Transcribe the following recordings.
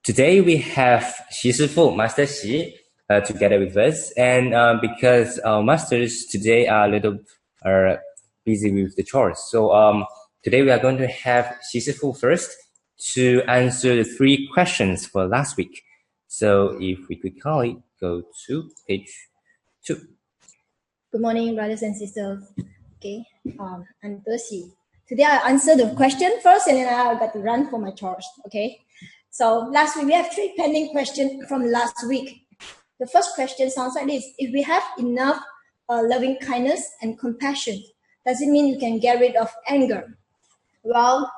Today we have Xi Shifu, Master Xi, together with us. And because our masters today are a little busy with the chores. So today we are going to have Xi Shifu first to answer the 3 questions for last week. So if we could kindly go to page 2. Good morning, brothers and sisters. Okay, I'm Xi. Today I answer the question first, and then I got to run for my chores. Okay, so last week we have 3 pending questions from last week. The first question sounds like this: if we have enough loving kindness and compassion, does it mean you can get rid of anger? Well,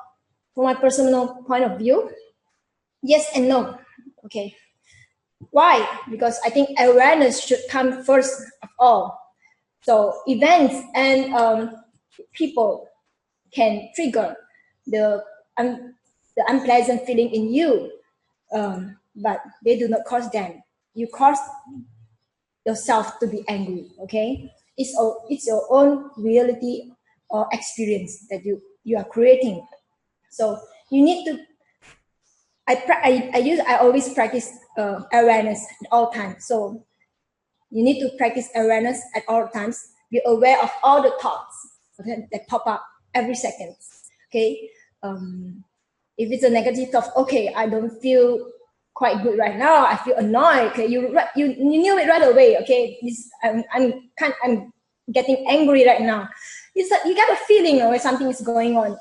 from my personal point of view, yes and no. Okay, why? Because I think awareness should come first of all. So events and people can trigger the unpleasant feeling in you, but they do not cause them. You cause yourself to be angry. Okay, it's your own reality or experience that you are creating. So you need to. I always practice awareness at all times. So you need to practice awareness at all times. Be aware of all the thoughts that pop up every second. Okay, if it's a negative thought, okay, I don't feel quite good right now. I feel annoyed. Okay, you knew it right away. Okay, I'm getting angry right now. It's like you get a feeling where something is going on.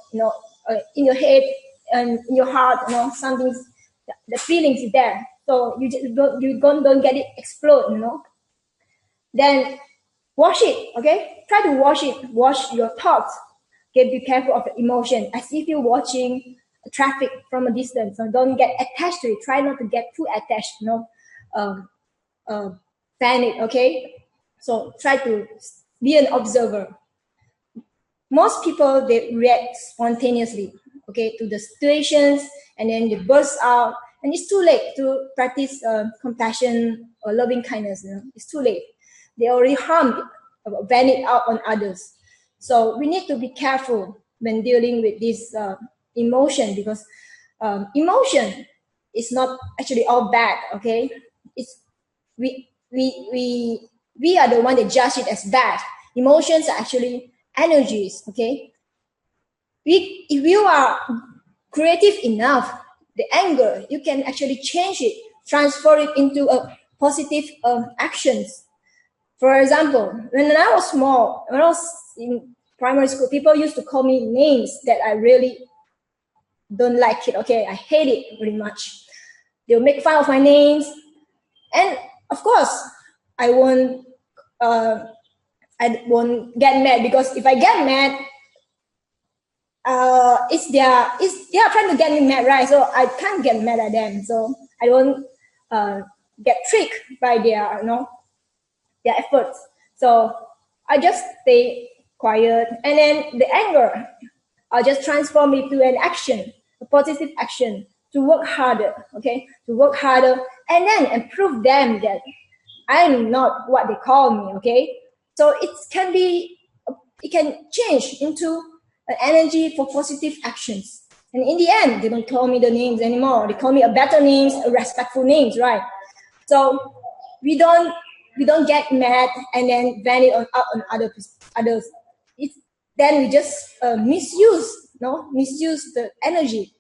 In your head and in your heart. The feelings is there. So you just don't get it explode. Then wash it, okay? Try to wash it. Wash your thoughts. Okay, be careful of the emotion. As if you're watching traffic from a distance. So don't get attached to it. Try not to get too attached. Panic, okay? So try to be an observer. Most people, they react spontaneously, okay, to the situations, and then they burst out. And it's too late to practice compassion or loving kindness. It's too late. They already harmed, vent it out on others. So we need to be careful when dealing with this emotion, because emotion is not actually all bad. Okay, it's we are the one that judge it as bad. Emotions are actually energies. Okay, if you are creative enough, the anger, you can actually change it, transfer it into a positive actions. For example, when I was small, when I was in primary school, people used to call me names that I really don't like it. Okay, I hate it very much. They'll make fun of my names, and of course, I won't get mad, because if I get mad, they are trying to get me mad, right? So I can't get mad at them. So I won't get tricked by their efforts. So I just stay quiet, and then the anger, I'll just transform it to an action, a positive action, to work harder, okay? To work harder, and then prove them that I'm not what they call me, okay? So it can change into an energy for positive actions. And in the end, they don't call me the names anymore. They call me a better names, a respectful names, right? So we don't get mad and then vent it out on others. Then we just misuse the energy.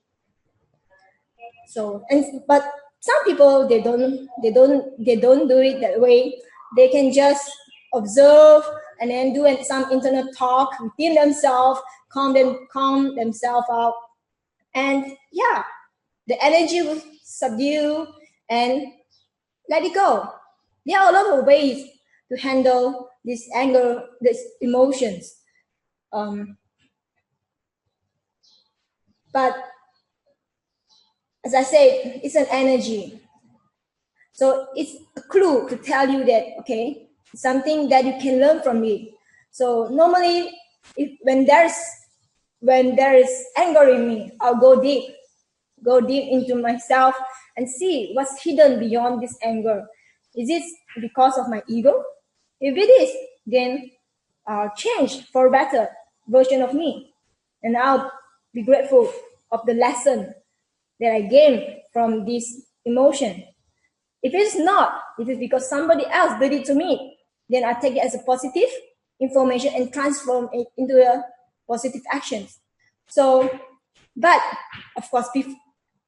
So but some people, they don't do it that way. They can just observe and then do some internal talk within themselves, calm themselves out, and yeah, the energy will subdue and let it go. There are a lot of ways to handle this anger, these emotions. But as I said, it's an energy. So it's a clue to tell you that, okay, something that you can learn from it. So normally, when there is anger in me, I'll go deep into myself and see what's hidden beyond this anger. Is it because of my ego? If it is, then I'll change for a better version of me. And I'll be grateful of the lesson that I gained from this emotion. If it's not, if it's because somebody else did it to me, then I take it as a positive information and transform it into a positive actions. So, but of course,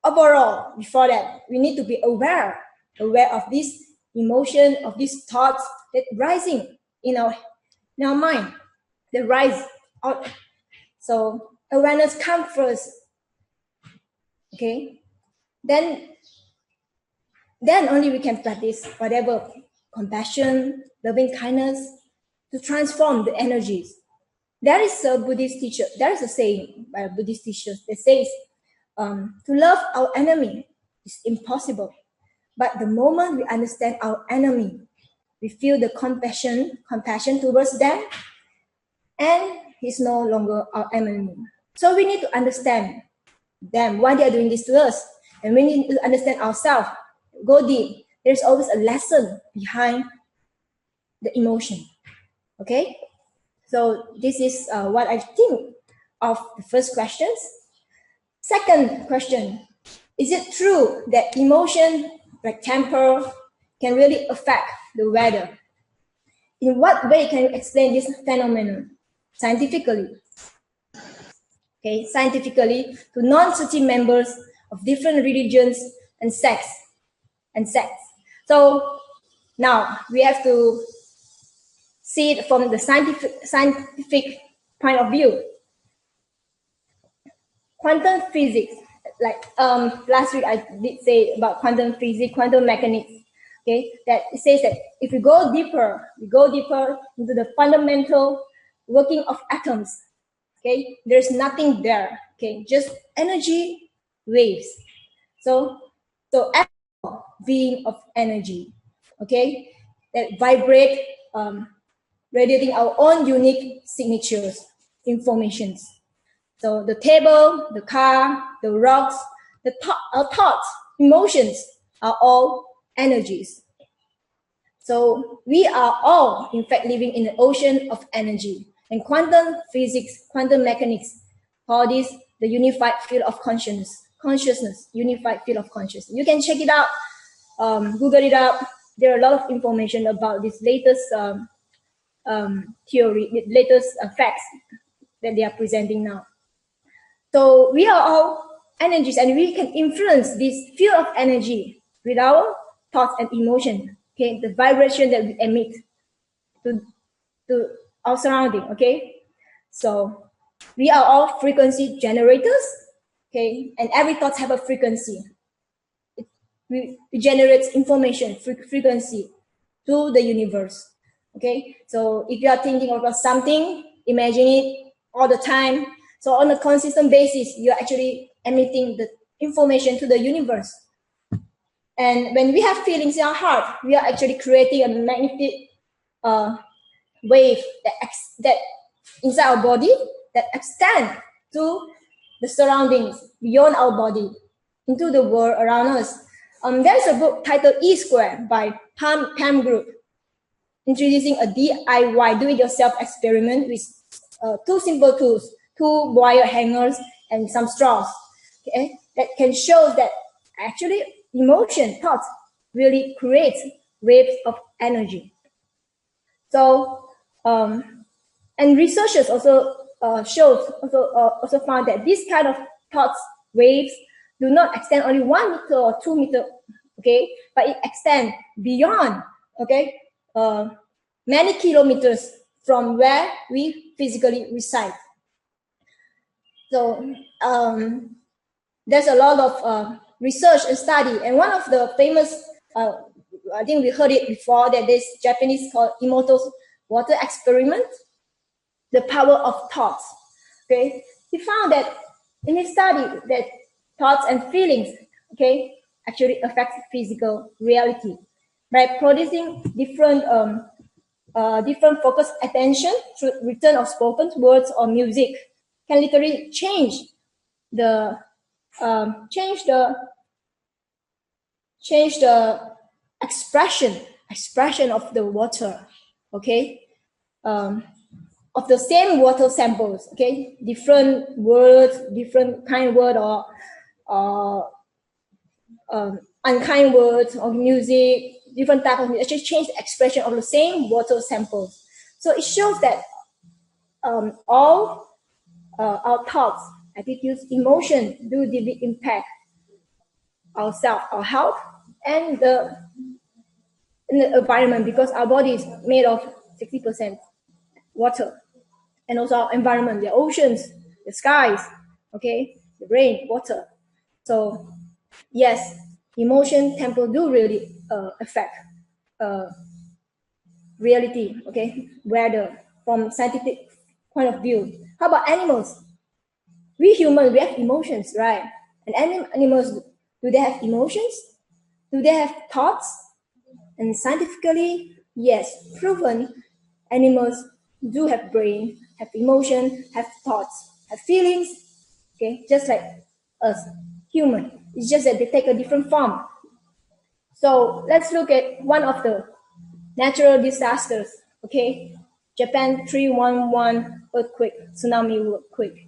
overall, before that, we need to be aware of this emotion, of these thoughts that rising in our mind, that rise out. So awareness comes first. Okay, then only we can practice whatever compassion, loving kindness to transform the energies. There is a Buddhist teacher. There is a saying by a Buddhist teacher that says, "To love our enemy is impossible, but the moment we understand our enemy, we feel the compassion towards them, and he's no longer our enemy." So we need to understand them, why they are doing this to us, and we need to understand ourselves. Go deep. There's always a lesson behind the emotion. Okay, so this is what I think of the first questions. Second question: is it true that emotion, like temper, can really affect the weather? In what way can you explain this phenomenon scientifically? Okay, scientifically, to non-Sutra members of different religions and sects. So now we have to see it from the scientific point of view. Quantum physics, like last week I did say about quantum physics, quantum mechanics. Okay, that it says that if we go deeper into the fundamental working of atoms. Okay, there's nothing there. Okay, just energy waves. So being of energy. Okay, that vibrate, radiating our own unique signatures, informations. So the table, the car, the rocks, our thoughts, emotions are all energies. So we are all, in fact, living in an ocean of energy. And quantum physics, quantum mechanics, call this the unified field of consciousness, unified field of consciousness. You can check it out, Google it up. There are a lot of information about this latest theory, latest facts that they are presenting now. So we are all energies, and we can influence this field of energy with our thoughts and emotion. Okay, the vibration that we emit to our surrounding. Okay, so we are all frequency generators. Okay, and every thought have a frequency. We generate information, frequency to the universe. Okay, so if you are thinking about something, imagine it all the time. So on a consistent basis, you are actually emitting the information to the universe. And when we have feelings in our heart, we are actually creating a magnetic wave that inside our body that extend to the surroundings beyond our body, into the world around us. There's a book titled E Square by Pam Group, introducing a DIY, do-it-yourself experiment with two simple tools, two wire hangers and some straws. Okay, that can show that actually emotion, thoughts really creates waves of energy. So, and researchers also also found that this kind of thoughts waves do not extend only 1 meter or 2 meter, okay, but it extends beyond, okay, many kilometers from where we physically reside. So there's a lot of research and study, and one of the famous, I think we heard it before, that this Japanese called Emoto's water experiment, the power of thoughts. Okay, he found that in his study that thoughts and feelings, okay, actually affect physical reality by producing different focused attention through written or spoken words or music can literally change the expression of the water, okay, of the same water samples, okay, different words, different kind of word, or unkind words or music, different type of music, actually change the expression of the same water samples. So it shows that all our thoughts, attitudes, emotions do deeply impact ourselves, our health, and in the environment, because our body is made of 60% water, and also our environment, the oceans, the skies, okay, the rain, water. So yes, emotion tempo do really affect reality, okay, weather from scientific point of view. How about animals? We humans, we have emotions, right? And animals, do they have emotions? Do they have thoughts? And scientifically, yes, proven, animals do have brain, have emotion, have thoughts, have feelings, okay, just like us, human. It's just that they take a different form. So let's look at one of the natural disasters, okay? Japan 311 earthquake, tsunami earthquake.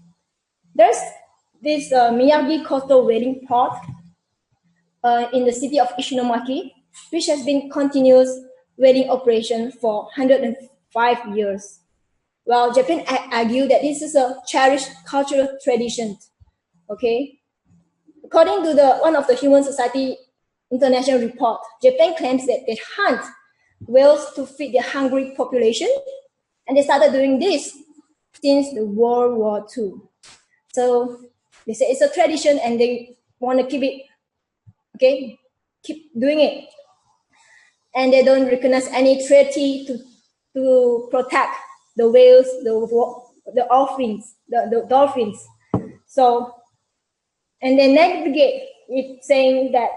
There's this Miyagi coastal whaling port in the city of Ishinomaki, which has been continuous whaling operation for 105 years. Well, Japan argued that this is a cherished cultural tradition. Okay, according to one of the Human Society International report, Japan claims that they hunt whales to feed their hungry population, and they started doing this since the World War II. So they say it's a tradition, and they want to keep it. Okay, keep doing it, and they don't recognize any treaty to protect the whales, the dolphins, the dolphins. So, and they negate it, saying that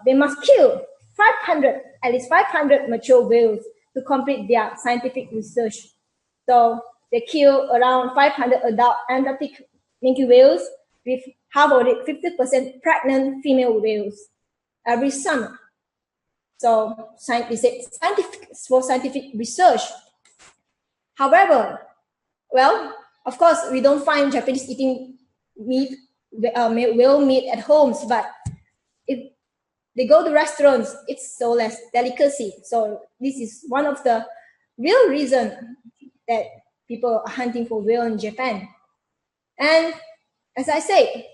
they must kill 500, at least 500 mature whales to complete their scientific research. So they kill around 500 adult Antarctic minke whales, with half of it, 50% pregnant female whales every summer. So scientific for scientific research. However, well, of course, we don't find Japanese eating meat, whale meat at homes, but if they go to restaurants, it's so less delicacy. So this is one of the real reasons that people are hunting for whale in Japan. And as I say,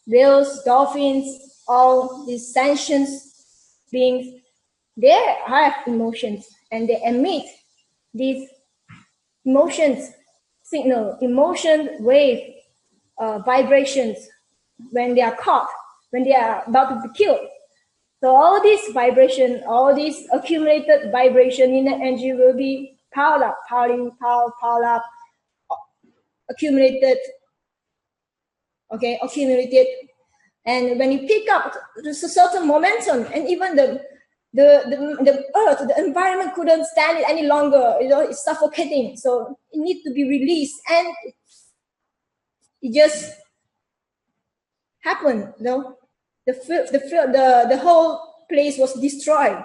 whales, dolphins, all these sentient beings, they have emotions, and they emit these emotions signal, emotion wave vibrations when they are caught, when they are about to be killed. So all this vibration, all this accumulated vibration in the energy will be piled up, piled up, accumulated, okay, accumulated. And when you pick up, there's a certain momentum, and even the earth, the environment couldn't stand it any longer. You know, it's suffocating. So it needs to be released, and it just happened. You know, the whole place was destroyed.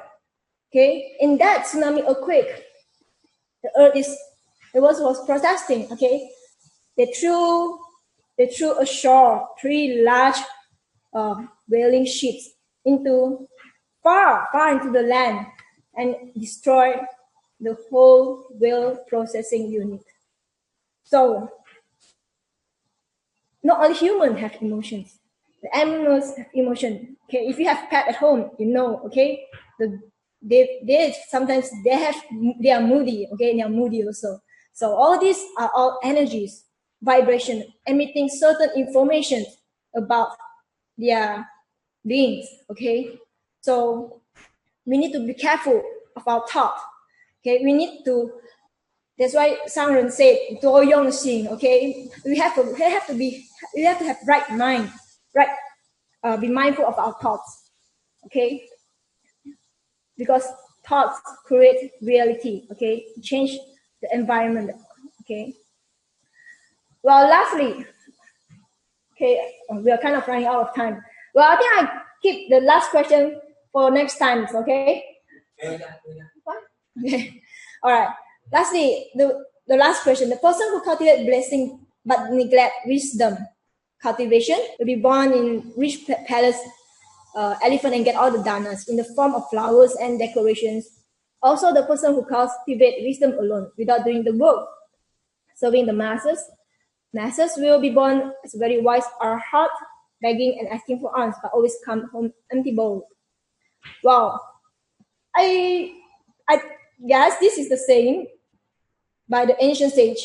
Okay, in that tsunami earthquake, the earth was protesting. Okay, they threw ashore 3 large whaling ships into far into the land, and destroy the whole whale processing unit. So not only humans have emotions, the animals have emotion. Okay, if you have pet at home, you know, okay, they sometimes they are moody, okay, they are moody also. So all these are all energies, vibration, emitting certain information about their beings, okay. So we need to be careful of our thought. Okay, we need to. That's why Sangren said, "Do yong xing." Okay, we have to have right mind, right. Be mindful of our thoughts. Okay, because thoughts create reality. Okay, change the environment. Okay. Well, lastly, okay, we are kind of running out of time. Well, I think I keep the last question for next time. Okay. Okay. All right. Lastly, the last question. The person who cultivates blessing but neglect wisdom cultivation will be born in rich palace elephant and get all the danas in the form of flowers and decorations. Also, the person who cultivates wisdom alone without doing the work, serving the masses. Masses will be born as very wise arhat, begging and asking for alms, but always come home empty bowl. Wow, I guess this is the saying by the ancient sage.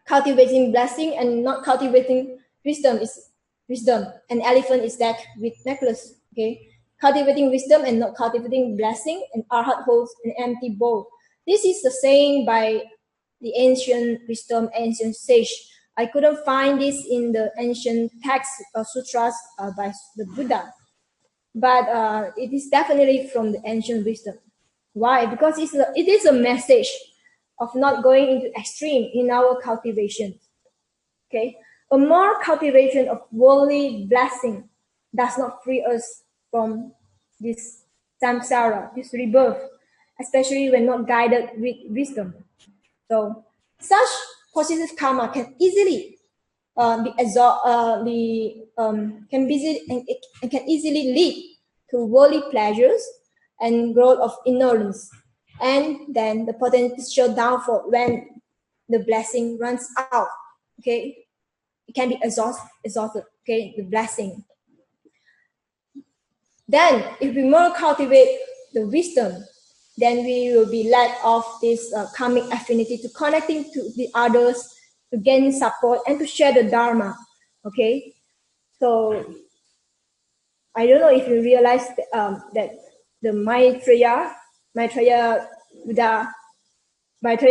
Cultivating blessing and not cultivating wisdom is wisdom. An elephant is decked with necklace. Okay, cultivating wisdom and not cultivating blessing, and arhat holds an empty bowl. This is the saying by the ancient wisdom, ancient sage. I couldn't find this in the ancient texts or sutras by the Buddha, but it is definitely from the ancient wisdom. Why? Because it is a message of not going into extreme in our cultivation. Okay, a more cultivation of worldly blessing does not free us from this samsara, this rebirth, especially when not guided with wisdom. So such positive karma can easily can easily lead to worldly pleasures and growth of ignorance, and then the potential downfall when the blessing runs out. Okay, it can be exhausted. Okay, the blessing. Then, if we more cultivate the wisdom, then we will be lack of this karmic affinity to connecting to the others, to gain support and to share the dharma. Okay, so I don't know if you realize that the Maitreya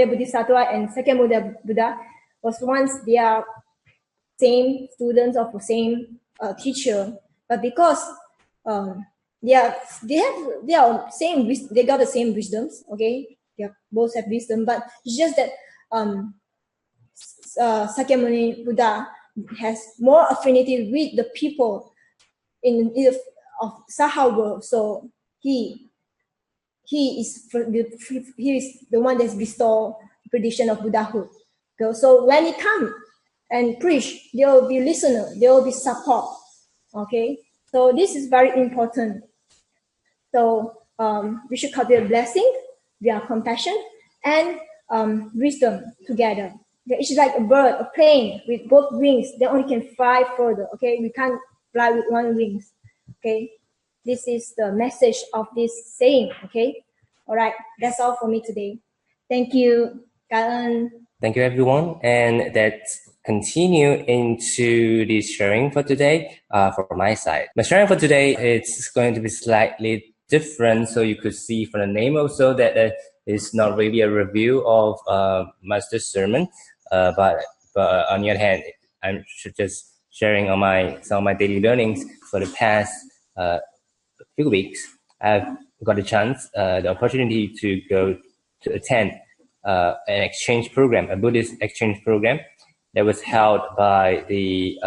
Bodhisattva and Sakyamuni Buddha was once their same students of the same teacher, but because they got the same wisdoms. Okay, they both have wisdom, but it's just that Sakyamuni Buddha has more affinity with the people of Saha world, so he is the one that's bestowed prediction of Buddhahood. So when he come and preach, there will be listener, there will be support. Okay, so this is very important. So we should cultivate blessing, via compassion, and wisdom together. It's like a bird, a plane with both wings. They only can fly further. Okay, we can't fly with one wings. Okay, this is the message of this saying. Okay, all right, that's all for me today. Thank you, Karan. Thank you, everyone, and let's continue into the sharing for today from my side. My sharing for today it's going to be slightly different, so you could see from the name also that it's not really a review of Master's sermon, but on the other hand, I'm just sharing on some of my daily learnings for the past few weeks. I've got a chance, the opportunity to go to attend an exchange program, a Buddhist exchange program that was held by the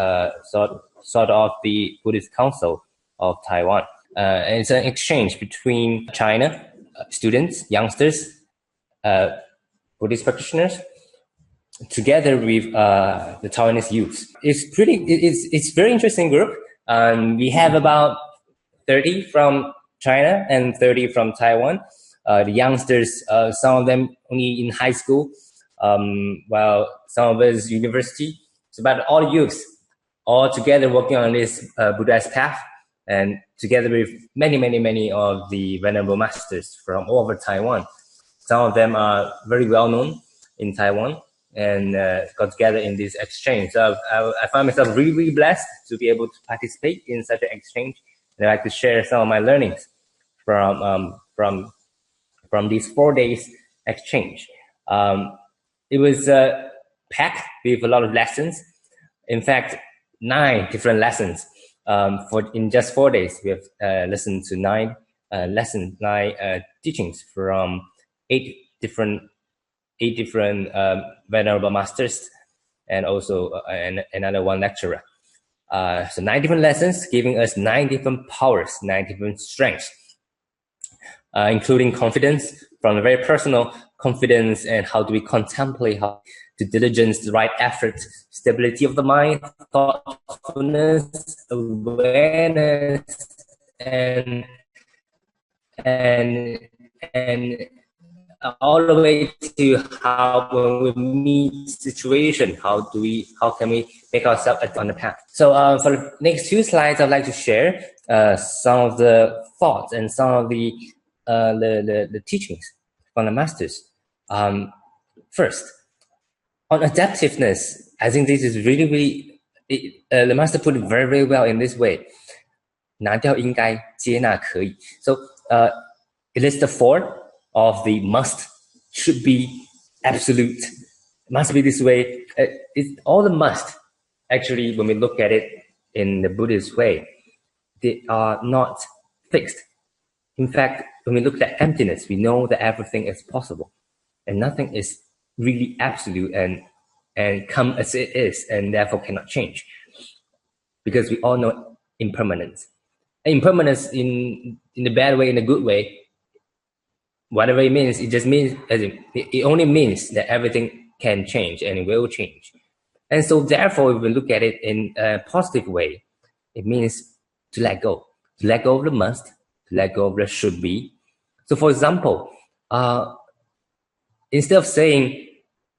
sort of the Buddhist Council of Taiwan. And it's an exchange between China students, youngsters, Buddhist practitioners, together with the Taiwanese youth. It's very interesting group. We have about 30 from China and 30 from Taiwan. The youngsters, some of them only in high school, while some of us university. It's about all youths, all together working on this Buddhist path, and together with many of the Venerable Masters from all over Taiwan. Some of them are very well known in Taiwan and got together in this exchange. So I find myself really blessed to be able to participate in such an exchange, and I'd like to share some of my learnings from these 4 days exchange. It was packed with a lot of lessons. In fact, 9 different lessons. In just 4 days, we have listened to 9 teachings from 8 different Venerable Masters, and also another 1 lecturer. So 9 different lessons, giving us 9 different powers, 9 different strengths, including confidence, from the very personal confidence and how do we contemplate, how to diligence the right effort, stability of the mind, thoughtfulness, awareness, and and and all the way to how when we meet situation, how can we make ourselves on the path. So for the next few slides, I'd like to share some of the thoughts and some of the teachings from the masters. First, on adaptiveness, I think this is really the master put it very well in this way. 拿掉应该，接纳可以. So it is the four of the must, should be, absolute, must be this way. It's all the must. Actually, when we look at it in the Buddhist way, they are not fixed. In fact, when we look at emptiness, we know that everything is possible, and nothing is really absolute and come as it is, and therefore cannot change, because we all know impermanence. Impermanence in the bad way, in a good way, whatever it means, it just means, it only means that everything can change and it will change. And so therefore, if we look at it in a positive way, it means to let go of the must, to let go of the should be. So for example, instead of saying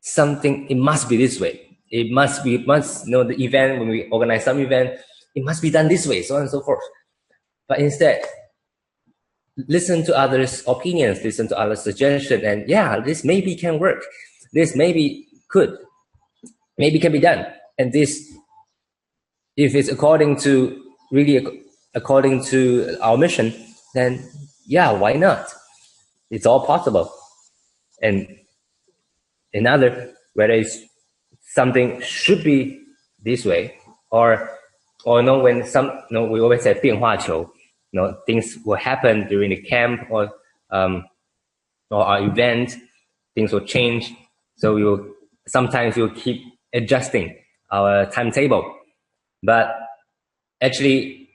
something, it must be this way, it must the event, when we organize some event, it must be done this way, so on and so forth. But instead, listen to others' opinions, listen to others' suggestions, and yeah, this maybe can work. This maybe maybe can be done. And this, if it's according to our mission, then yeah, why not? It's all possible. And another, whether it's something should be this way, or no, when we always say 变化球. Things will happen during the camp or our event. Things will change, so sometimes we'll keep adjusting our timetable. But actually,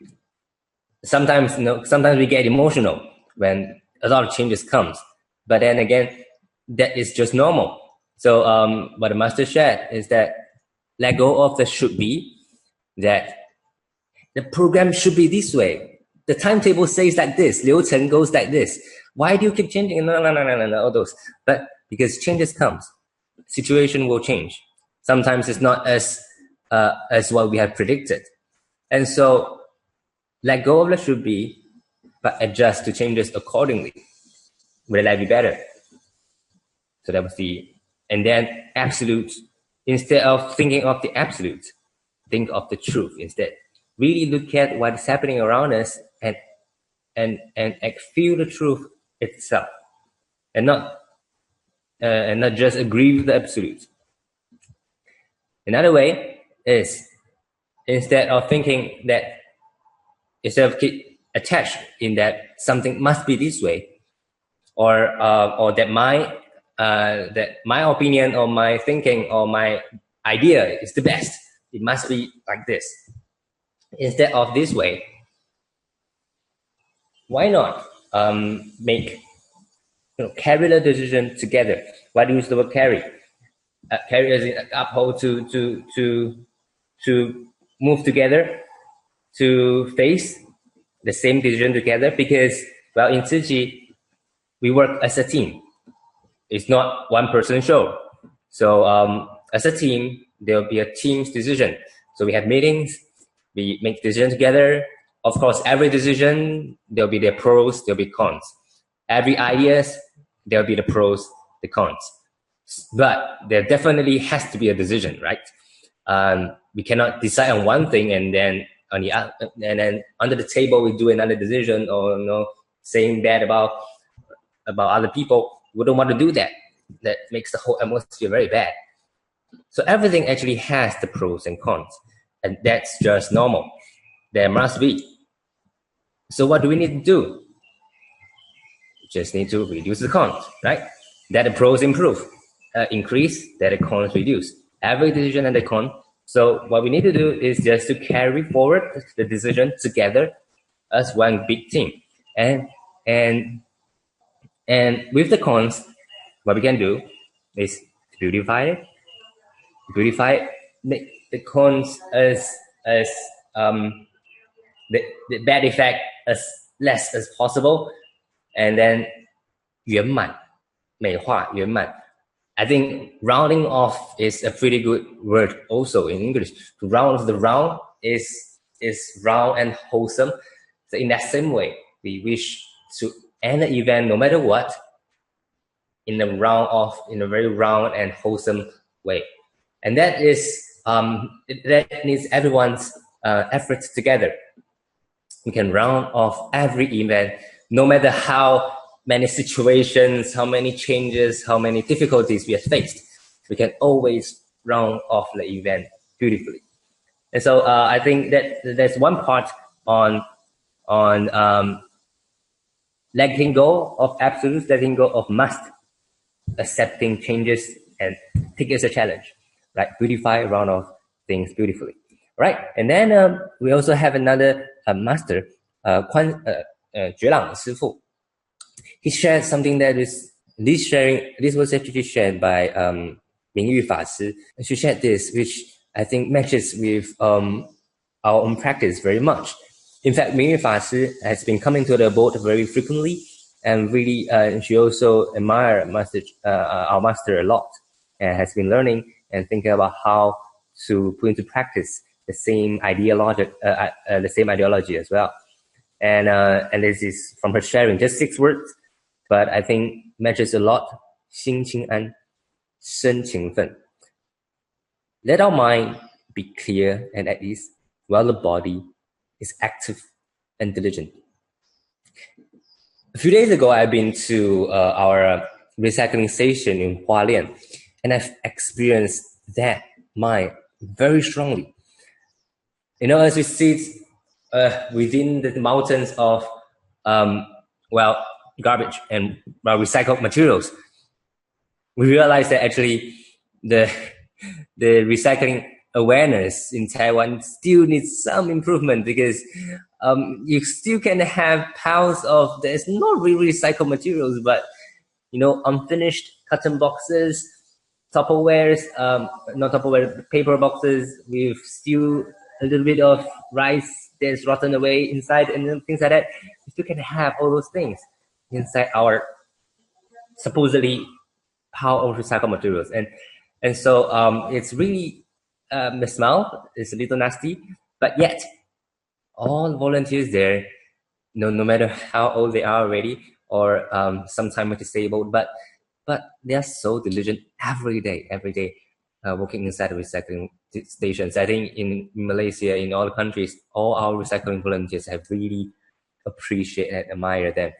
sometimes we get emotional when a lot of changes comes. But then again, that is just normal. So what the master shared is that let go of the should be, that the program should be this way. The timetable says like this, Liu Chen goes like this. Why do you keep changing? No, all those. But because changes comes, situation will change. Sometimes it's not as what we have predicted. And so let go of the should be, but adjust to changes accordingly. Will life be better? So that was and then absolute. Instead of thinking of the absolute, think of the truth instead. Really look at what is happening around us and feel the truth itself, and not just agree with the absolute. Another way is, instead of attached in that something must be this way, or that my opinion or my thinking or my idea is the best, it must be like this. Instead of this way, why not carry the decision together? Why do you use the word carry? Carry as in uphold, to move together, to face the same decision together. Because, well, in Tzu Chi, we work as a team. It's not one person show. So as a team, there will be a team's decision. So we have meetings, we make decisions together. Of course, every decision, there'll be the pros, there'll be cons. Every ideas, there'll be the pros, the cons. But there definitely has to be a decision, right? We cannot decide on one thing and then under the table we do another decision, or saying bad about other people. We don't want to do that. That makes the whole atmosphere very bad. So everything actually has the pros and cons, and that's just normal. There must be. So what do we need to do? We just need to reduce the cons, right? That the pros improve, increase, that the cons reduce. Every decision and the con. So what we need to do is just to carry forward the decision together as one big team. And with the cons, what we can do is beautify it. Beautify the cons as the bad effect as less as possible, and then 圆满, 美化, 圆满. I think rounding off is a pretty good word also in English. To round off the round is round and wholesome. So in that same way, we wish to end the event no matter what in a very round and wholesome way. And that is that needs everyone's efforts together. We can round off every event, no matter how many situations, how many changes, how many difficulties we have faced. We can always round off the event beautifully. And so I think that there's one part on letting go of absolutes, letting go of must, accepting changes and take it as a challenge, right? Beautify, round off things beautifully, right? And then we also have another master, 觉朗师父. He shared something that this was actually shared by Mingyu Fa Shi. She shared this, which I think matches with our own practice very much. In fact, Mingyu Fa Shi has been coming to the abode very frequently, and really she also admires our master a lot, and has been learning and thinking about how to put into practice the same ideology as well. And this is from her sharing, just 6 words, but I think matches a lot. 心清安，身勤奋. Let our mind be clear and at ease, while the body is active and diligent. A few days ago, I've been to our recycling station in Hualien, and I've experienced that mind very strongly. You know, as we sit within the mountains of garbage and recycled materials, we realize that actually the recycling awareness in Taiwan still needs some improvement, because you still can have piles of, there's not really recycled materials, but unfinished cotton boxes, Tupperwares, not Tupperware, paper boxes with still a little bit of rice that's rotten away inside, and things like that. We still can have all those things inside our supposedly pile of recycled materials, and so it's really the smell is a little nasty, but yet all the volunteers there, no matter how old they are already, or sometimes disabled, but they are so diligent every day, working inside the recycling stations. I think in Malaysia, in all countries, all our recycling volunteers have really appreciated and admired them.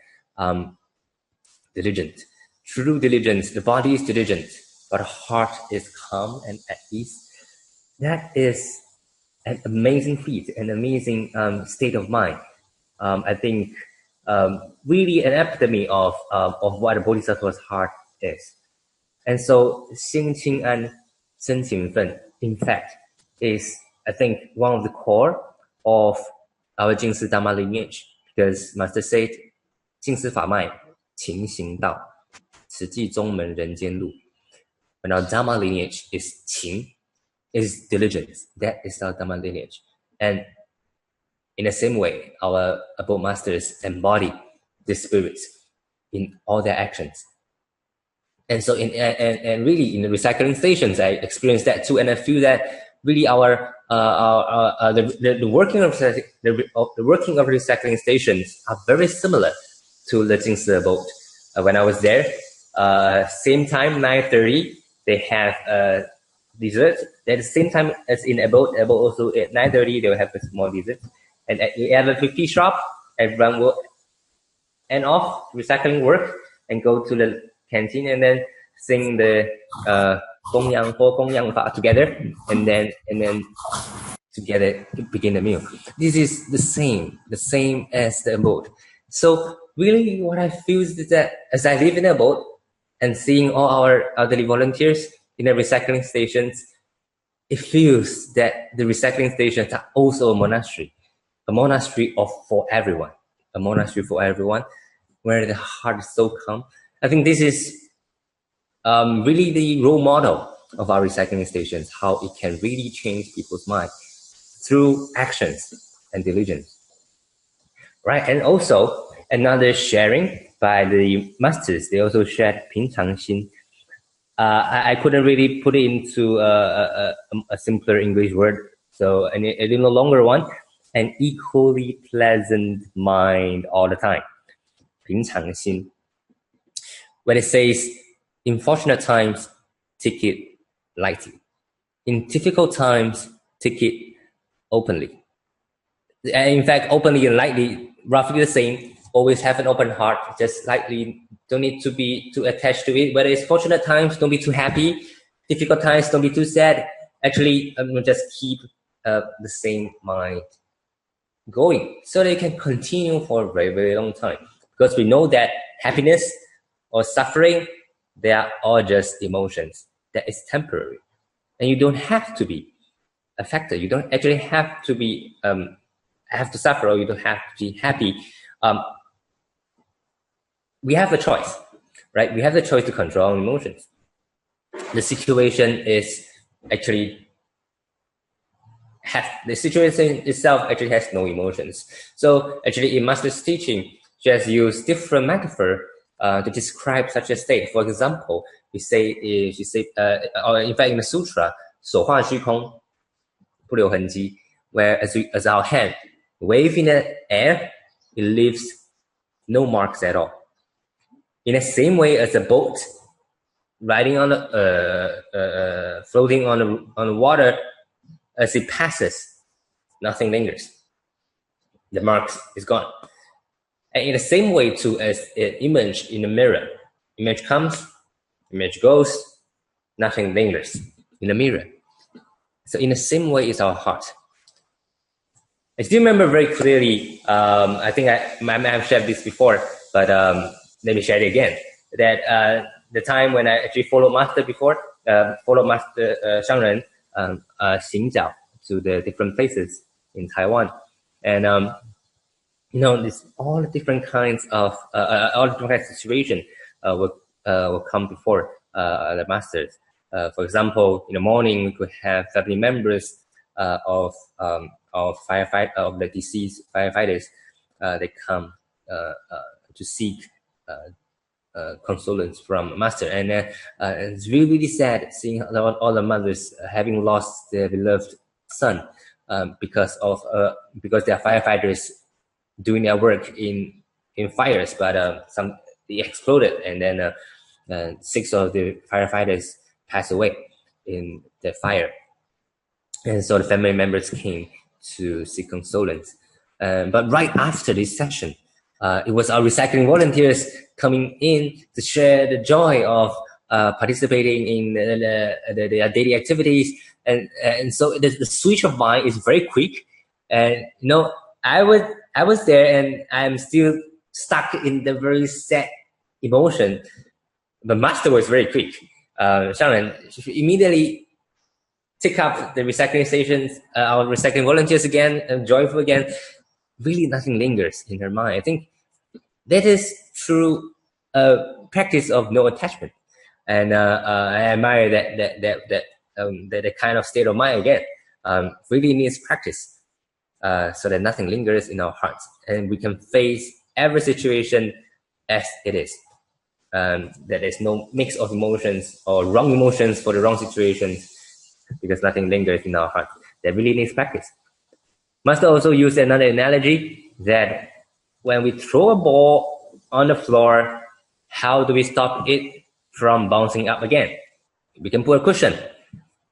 Diligent, true diligence. The body is diligent, but the heart is calm and at ease. That is an amazing feat, an amazing state of mind. I think really an epitome of what a bodhisattva's heart is. And so, 心清安, 身勤奋, in fact, is, I think, one of the core of our Jing Dharma lineage, because Master said, 净思法脉, 勤行道, 此即宗门人间路. And our Dharma lineage is 勤, is diligence. That is our Dharma lineage. And in the same way, our abode masters embody the spirits in all their actions. And so, and really in the recycling stations, I experienced that too, and I feel that really the working of recycling stations are very similar to the Jingsi abode. When I was there, same time 9:30, they have dessert. At the same time as in abode also at 9:30 they will have a small dessert, and at 11:50 sharp, everyone will end off recycling work and go to the canteen and then sing the Gong Yang Fo Gong Yang Fa together, and then together begin the meal. This is the same as the abode. So really what I feel is that as I live in the abode and seeing all our elderly volunteers in the recycling stations, it feels that the recycling stations are also a monastery for everyone, where the heart is so calm. I think this is really the role model of our recycling stations, how it can really change people's mind through actions and diligence. right? And also another sharing by the masters, they also shared 平常心. I couldn't really put it into a simpler English word, so a little longer one, an equally pleasant mind all the time. 平常心. When it says, in fortunate times, take it lightly. In difficult times, take it openly. And in fact, openly and lightly, roughly the same. Always have an open heart, just lightly. Don't need to be too attached to it. Whether it's fortunate times, don't be too happy. Difficult times, don't be too sad. Actually, just keep the same mind going so they can continue for a very, very long time. Because we know that happiness or suffering, they are all just emotions. That is temporary. And you don't have to be affected. You don't actually have to be have to suffer, or you don't have to be happy. We have a choice, right? We have the choice to control our emotions. The situation is actually the situation itself actually has no emotions. So actually, in Master's teaching, just use different metaphor to describe such a state. For example, she say, or in fact, in the Sutra, 手画虚空，不留痕迹, where as our hand wave in the air, it leaves no marks at all. In the same way as a boat riding on floating on the water, as it passes, nothing lingers. The marks is gone. And in the same way too, as an image in the mirror, image comes, image goes, nothing lingers in the mirror. So in the same way is our heart. I still remember very clearly, I think I may have shared this before, but let me share it again, that the time when I actually followed Master before, followed Master Shangren, 行脚 to the different places in Taiwan. And, this, all different kinds of, all different kinds of situation will come before the Masters. For example, in the morning, we could have family members of the deceased firefighters. They come to seek condolence from Master, and it's really, really sad seeing all the mothers having lost their beloved son because they are firefighters doing their work in fires, but they exploded, and then 6 of the firefighters passed away in the fire. And so the family members came to seek condolence. But right after this session, it was our recycling volunteers coming in to share the joy of participating in their daily activities. And so the switch of mind is very quick. And, I was there, and I'm still stuck in the very sad emotion. The Master was very quick. Shangren immediately take up the recycling stations, our recycling volunteers again, and joyful again. Really, nothing lingers in her mind. I think that is true practice of no attachment, and I admire that kind of state of mind again. Really needs practice, so that nothing lingers in our hearts, and we can face every situation as it is. That there's no mix of emotions or wrong emotions for the wrong situations, because nothing lingers in our heart. That really needs practice. Master also used another analogy that when we throw a ball on the floor, how do we stop it from bouncing up again? We can put a cushion,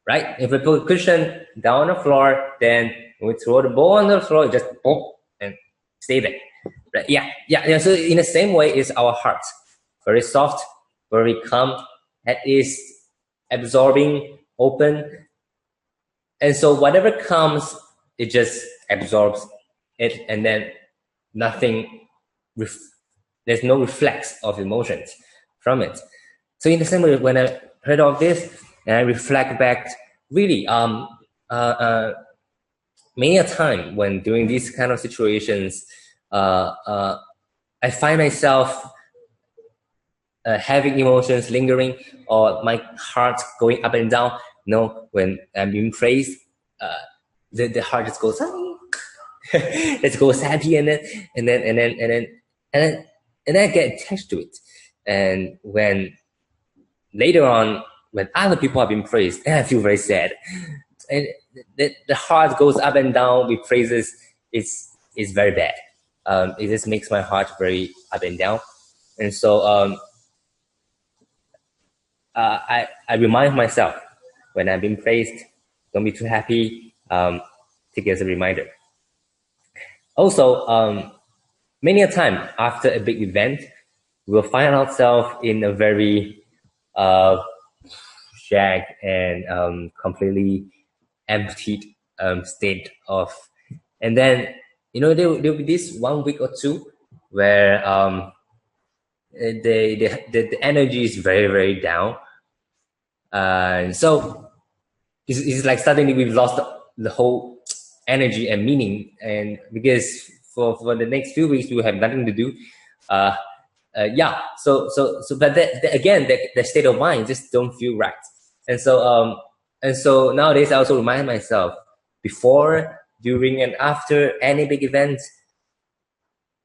right? If we put a cushion down on the floor, then when we throw the ball on the floor, it just boom and stay there. Right? Yeah. So in the same way is our heart. Very soft, very calm, at ease, absorbing, open. And so whatever comes, it just absorbs it, and then nothing, there's no reflex of emotions from it. So in the same way, when I heard of this, and I reflect back, really, many a time when doing these kind of situations, I find myself having emotions lingering, or my heart going up and down. When I'm being praised, the heart just goes, let's go happy, and then I get attached to it. And when later on, when other people have been praised, then I feel very sad. And the heart goes up and down with praises. It's very bad. It just makes my heart very up and down. And so I remind myself, when I've been praised, don't be too happy. Take it as a reminder. Also, many a time after a big event, we'll find ourselves in a very shagged and completely emptied state of, and then there'll be this 1 week or two where the energy is very, very down, and so it's like suddenly we've lost the whole energy and meaning, and because for the next few weeks we will have nothing to do. But again, the state of mind just don't feel right. And so nowadays I also remind myself, before, during, and after any big event,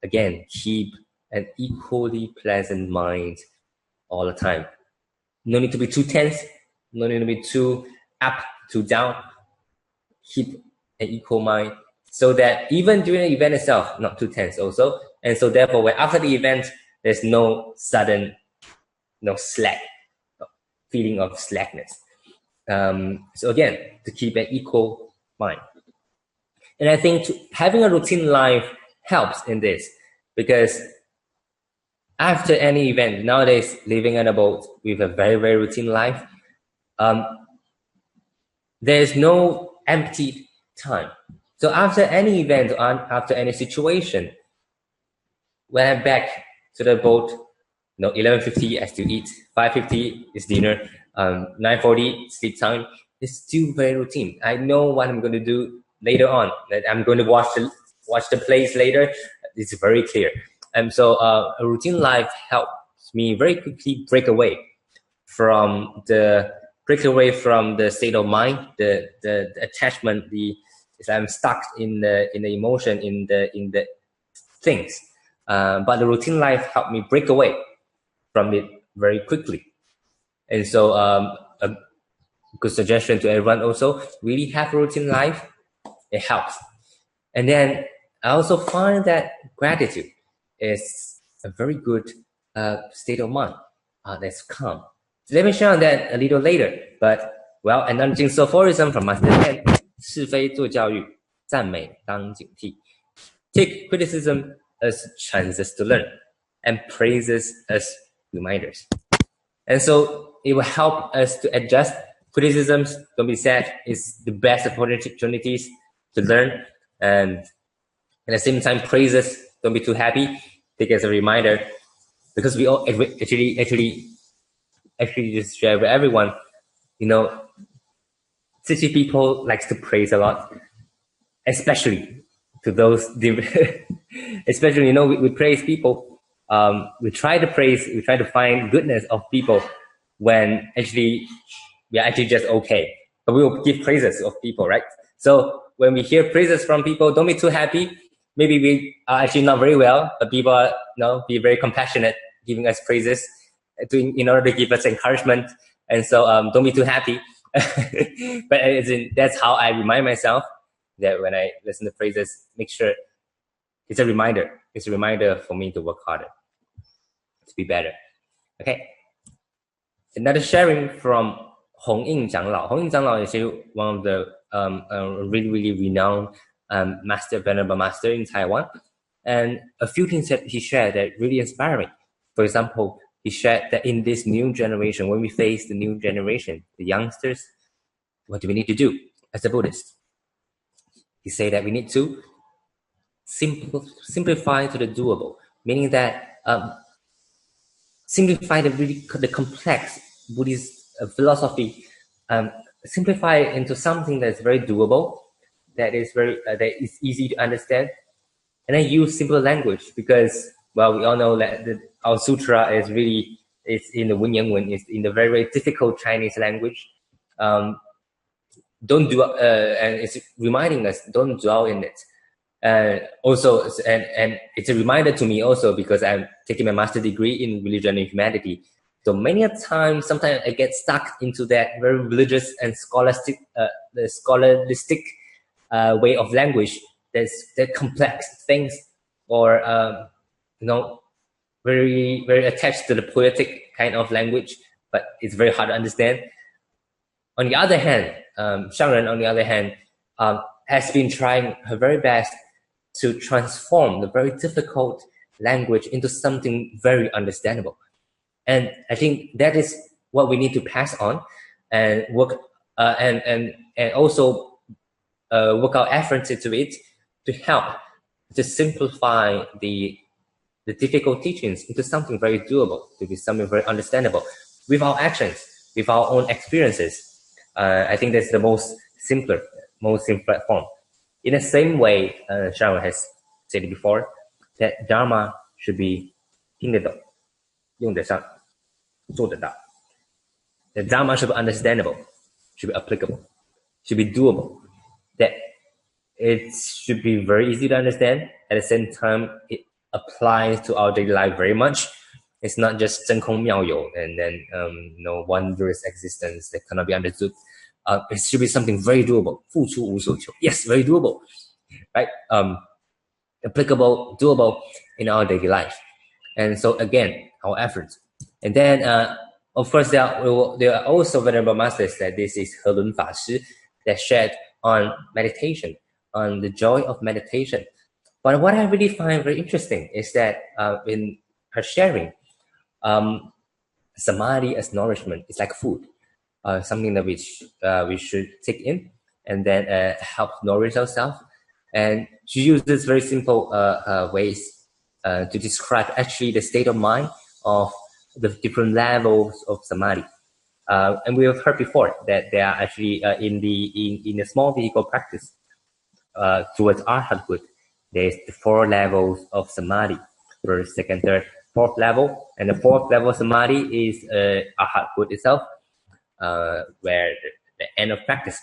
again, keep an equally pleasant mind all the time. No need to be too tense, no need to be too up, too down. Keep an equal mind, so that even during the event itself, not too tense also. And so therefore, when after the event, there's no sudden, feeling of slackness. So again, to keep an equal mind. And I think having a routine life helps in this, because after any event, nowadays, living in a boat with a very, very routine life, there's no empty time. So after any event, after any situation, when I'm back to the boat, 11:50 I still eat, 5:50 is dinner, 9:40 sleep time. It's still very routine. I know what I'm going to do later on. That I'm going to watch the plays later. It's very clear. And so a routine life helps me very quickly break away from the state of mind, the attachment, if I'm stuck in the emotion, in the things. But the routine life helped me break away from it very quickly. And so a good suggestion to everyone also, really have a routine life. It helps. And then I also find that gratitude is a very good state of mind that's calm. So let me share on that a little later. But acknowledging sophorism from Master Ken, 是非做教育，赞美当警惕。Take criticism as chances to learn, and praises as reminders. And so it will help us to adjust. Criticisms, don't be sad, is the best opportunities to learn. And at the same time, praises, don't be too happy. Take it as a reminder, because we all actually just share with everyone. City people likes to praise a lot, especially to those, especially, we praise people. We try to find goodness of people when actually we are actually just okay. But we will give praises of people, right? So when we hear praises from people, don't be too happy. Maybe we are actually not very well, but people are, be very compassionate, giving us praises in order to give us encouragement. And so don't be too happy. But that's how I remind myself that when I listen to praises, make sure it's a reminder. It's a reminder for me to work harder, to be better. Okay. Another sharing from Hong Ying Changlao. Hong Ying Changlao is one of the really, really renowned venerable master in Taiwan. And a few things that he shared that really inspire me. For example, he shared that in this new generation, when we face the new generation, the youngsters, what do we need to do as a Buddhist? He said that we need to simplify to the doable, meaning that simplify the complex Buddhist philosophy, simplify it into something that's very doable, that is easy to understand, and then use simple language, because we all know that our sutra is in the Wen, it's in the very, very difficult Chinese language. And it's reminding us, don't dwell in it. Also, and it's a reminder to me also because I'm taking my master's degree in religion and humanity. So many a time, sometimes I get stuck into that very religious and scholastic way of language. That complex things, or very very attached to the poetic kind of language, but it's very hard to understand. On the other hand, Shangren, on the other hand, has been trying her very best to transform the very difficult language into something very understandable. And I think that is what we need to pass on and work and also work our efforts into it to help to simplify the difficult teachings into something very doable, to be something very understandable with our actions, with our own experiences. I think that's the most simple form. In the same way, Sharon has said it before, that Dharma should be 听得懂，用得上，做得到. The Dharma should be understandable, should be applicable, should be doable. That it should be very easy to understand. At the same time, it applies to our daily life very much. It's not just 真空妙有 and then wondrous existence that cannot be understood. It should be something very doable. 付出无所求. Yes, very doable, right? Applicable, doable in our daily life. And so again, our efforts. And then, of course, there are also venerable masters that this is He Lun Fa Shi that shared on meditation, on the joy of meditation. But what I really find very interesting is that in her sharing, samadhi as nourishment is like food, something that we should take in and then help nourish ourselves. And she uses very simple ways to describe actually the state of mind of the different levels of samadhi. And we have heard before that they are actually in the small vehicle practice towards arhathood. There's the 4 levels of samadhi: first, second, third, fourth level, and the 4th level of samadhi is arhathood itself, where the end of practice,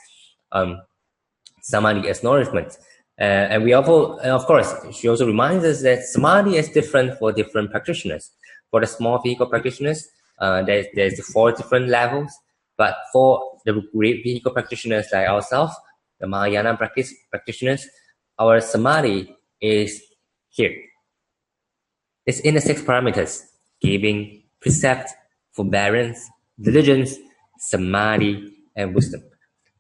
samadhi as nourishment. And we also, of course, she also reminds us that samadhi is different for different practitioners. For the small vehicle practitioners, there's 4 different levels, but for the great vehicle practitioners like ourselves, the Mahayana practitioners, our samadhi is here. It's in the 6 parameters: giving, precept, forbearance, diligence, samadhi, and wisdom.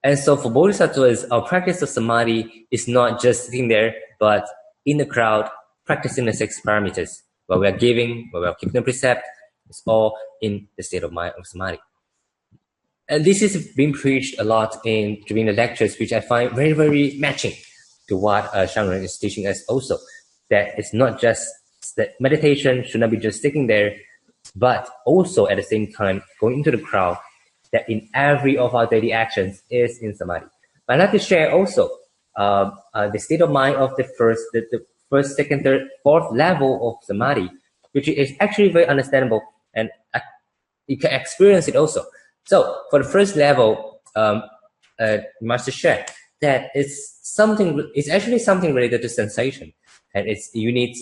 And so for bodhisattvas, our practice of samadhi is not just sitting there, but in the crowd, practicing the 6 parameters. While we are giving, while we are keeping the precept, it's all in the state of mind of samadhi. And this is being preached a lot during the lectures, which I find very, very matching to what Shangren is teaching us also. That it's not just that meditation should not be just sitting there, but also at the same time going into the crowd, that in every of our daily actions is in samadhi. I'd like to share also the state of mind of the first, second, third, 4th level of samadhi, which is actually very understandable, and you can experience it also. So for the first level, Master shared that it's actually something related to sensation, and you need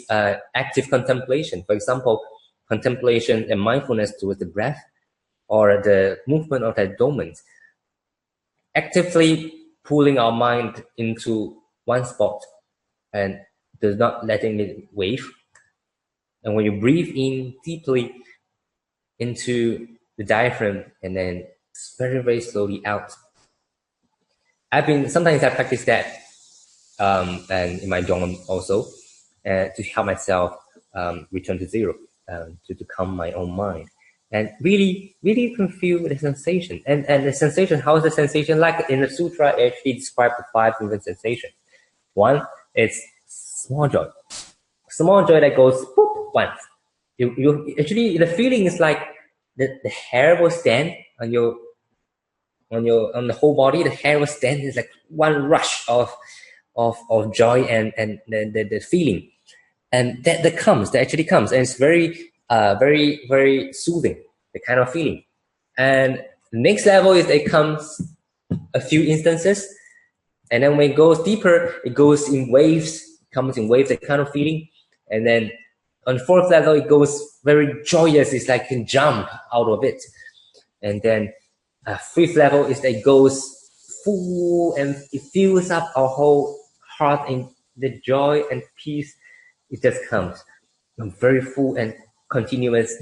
active contemplation. For example, contemplation and mindfulness towards the breath or the movement of that domain, actively pulling our mind into one spot and does not letting it wave. And when you breathe in deeply into the diaphragm and then very, very slowly out. Sometimes I practice that and in my dorm also to help myself return to zero, to calm my own mind. And really, really you can feel the sensation. And the sensation, how is the sensation like? In the Sutra, it actually describes the 5 different sensations. One is small joy. Small joy that goes boop once. You actually, the feeling is like the hair will stand on the whole body. The hair will stand. It's like one rush of joy and the feeling. And that actually comes. And it's very, very, very soothing, the kind of feeling. And the next level is it comes a few instances. And then when it goes deeper, it goes in waves, comes in waves, that kind of feeling. And then on the fourth level, it goes very joyous. It's like you can jump out of it. And then fifth level is that it goes full and it fills up our whole heart, and the joy and peace, it just comes very full and continuous.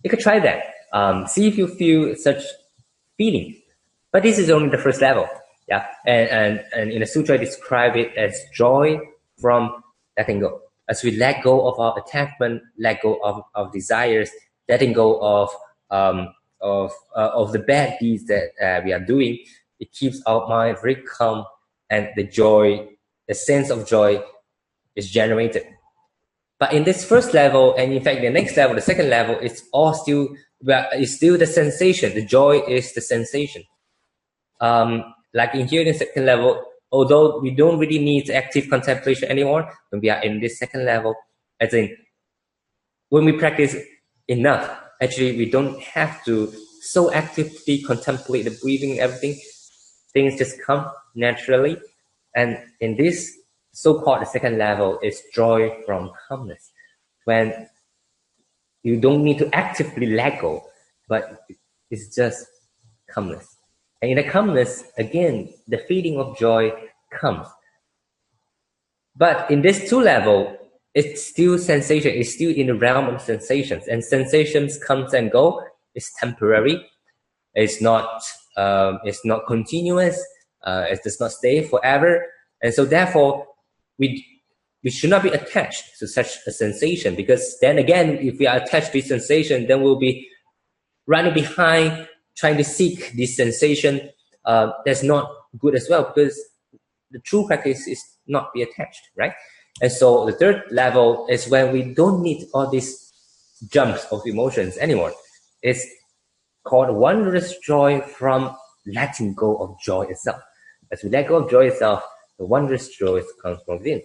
You could try that. See if you feel such feeling. But this is only the first level. Yeah, and in the sutra, I describe it as joy from letting go. As we let go of our attachment, let go of desires, letting go of the bad deeds that we are doing, it keeps our mind very calm, and the joy, the sense of joy, is generated. But in this first level, and in fact the next level, the second level, it's still the sensation. The joy is the sensation. Like in here in the second level, although we don't really need active contemplation anymore, when we are in this second level, I think when we practice enough, actually we don't have to so actively contemplate the breathing and everything. Things just come naturally. And in this so-called the second level is joy from calmness, when you don't need to actively let go, but it's just calmness. And in the calmness, again, the feeling of joy comes. But in this two level, it's still sensation. It's still in the realm of sensations, and sensations comes and go. It's temporary. It's not continuous. It does not stay forever. And so therefore, we should not be attached to such a sensation, because then again, if we are attached to this sensation, then we'll be running behind, trying to seek this sensation. That's not good as well, because the true practice is not be attached, right? And so the third level is when we don't need all these jumps of emotions anymore. It's called wondrous joy from letting go of joy itself. As we let go of joy itself, the wondrous joy comes from within.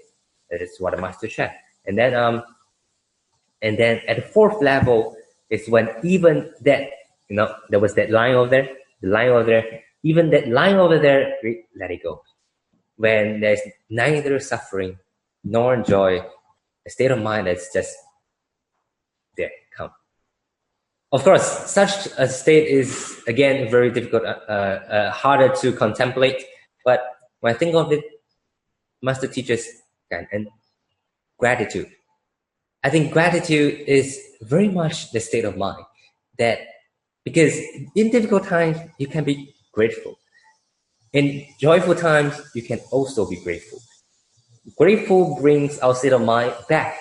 That is what the master shared. And then at the fourth level is when even that, there was that line over there, even that line over there, we let it go. When there's neither suffering nor joy, a state of mind that's just there, come. Of course, such a state is, again, very difficult, harder to contemplate. But when I think of it, master teaches and gratitude. I think gratitude is very much the state of mind, that because in difficult times, you can be grateful. In joyful times, you can also be grateful. Grateful brings our state of mind back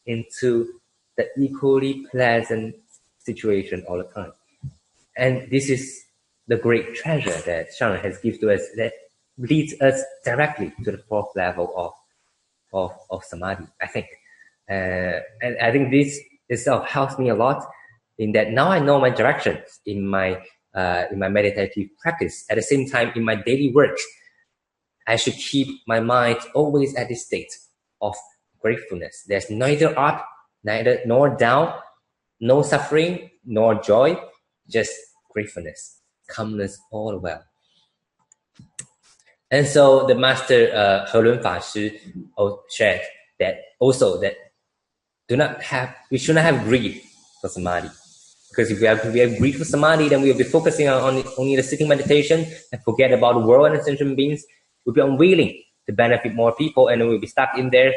into the equally pleasant situation all the time. And this is the great treasure that Chang has given to us, that leads us directly to the fourth level of samadhi, I think. And I think this itself helps me a lot, in that now I know my directions in my meditative practice. At the same time, in my daily work, I should keep my mind always at this state of gratefulness. There's neither up, nor down, no suffering, nor joy, just gratefulness, calmness, all well. And so the master He Lun Fa Shi shared that also, that we should not have greed for samadhi. Because if we have greed for samadhi, then we will be focusing on only the sitting meditation and forget about the world and sentient beings. We'll be unwilling to benefit more people, and then we'll be stuck in there.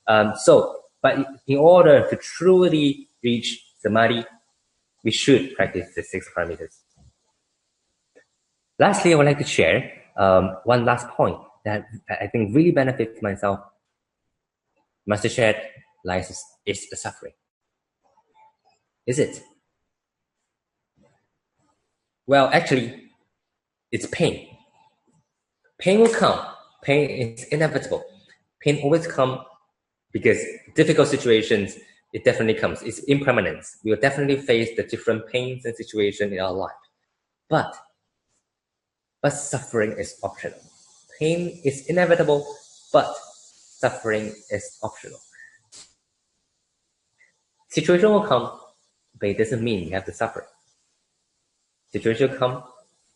But in order to truly reach samadhi, we should practice the 6 parameters. Lastly, I would like to share one last point that I think really benefits myself. Master shared, life is a suffering. Is it? Well, actually, it's pain. Pain will come. Pain is inevitable. Pain always comes because difficult situations, it definitely comes. It's impermanence. We will definitely face the different pains and situations in our life. But suffering is optional. Pain is inevitable, but suffering is optional. Situation will come, but it doesn't mean you have to suffer. Situation will come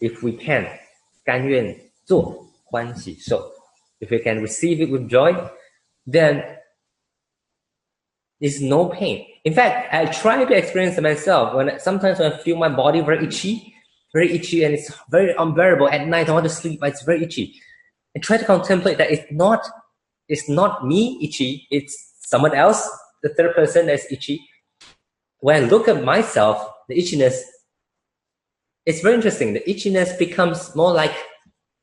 if we can 甘愿做欢喜受. If we can receive it with joy, then there's no pain. In fact, I try to experience it myself. Sometimes when I feel my body very itchy, and it's very unbearable at night, I want to sleep, but it's very itchy. I try to contemplate that it's not me itchy, it's someone else, the third person that's itchy. When I look at myself, the itchiness, it's very interesting. The itchiness becomes more like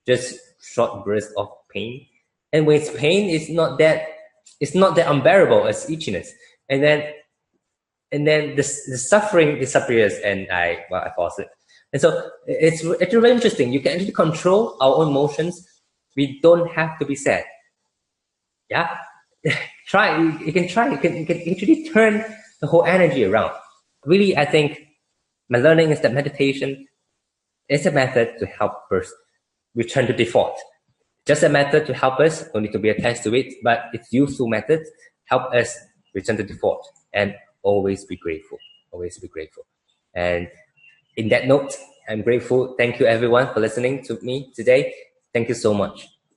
just short bursts of pain. And when it's pain, it's not that unbearable as itchiness. And then the suffering disappears, and I fall asleep. And so it's really interesting. You can actually control our own emotions. We don't have to be sad. Yeah, try. You can try. You can actually turn the whole energy around. Really, I think my learning is that meditation is a method to help us return to default. Just a method to help us. Don't need to be attached to it, but it's useful methods help us return to default and always be grateful. Always be grateful. And in that note, I'm grateful. Thank you everyone for listening to me today. Thank you so much.